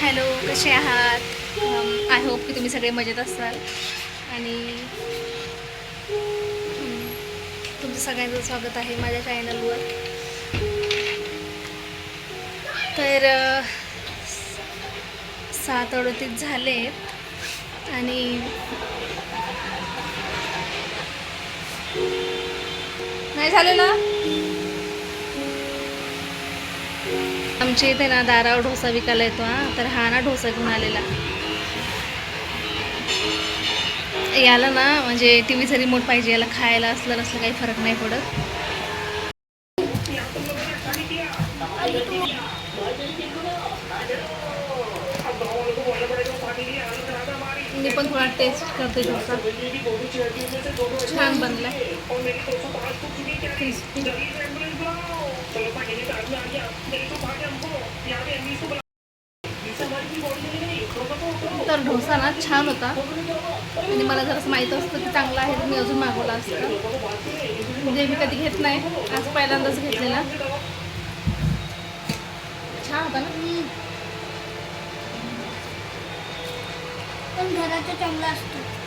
Hello, कसे आहात? I hope की तुम्ही सगळे मजेत असाल आणि तुमचं सगळ्यांचं स्वागत आहे माझ्या चॅनलवर. तर 7:38 झालेत आणि नाही झाले ना. आमच्या इथे ना दारावर डोसा विकायला येतो. तर हा ना डोसा घेऊन आलेला. याला ना म्हणजे टी व्हीचं रिमोट पाहिजे, याला खायला असलं नसलं काही फरक नाही पडत. मी पण थोडा टेस्ट करते डोसा. छान बनला, क्रिस्पी. तर डोसा ना छान होता आणि मला जर असं माहीत असतं की चांगला आहे तर मी अजून मागवला असतं. म्हणजे मी कधी घेत नाही, आज पहिल्यांदाच घेतलेला. छान होता ना. पण घराचं चांगलं असतं.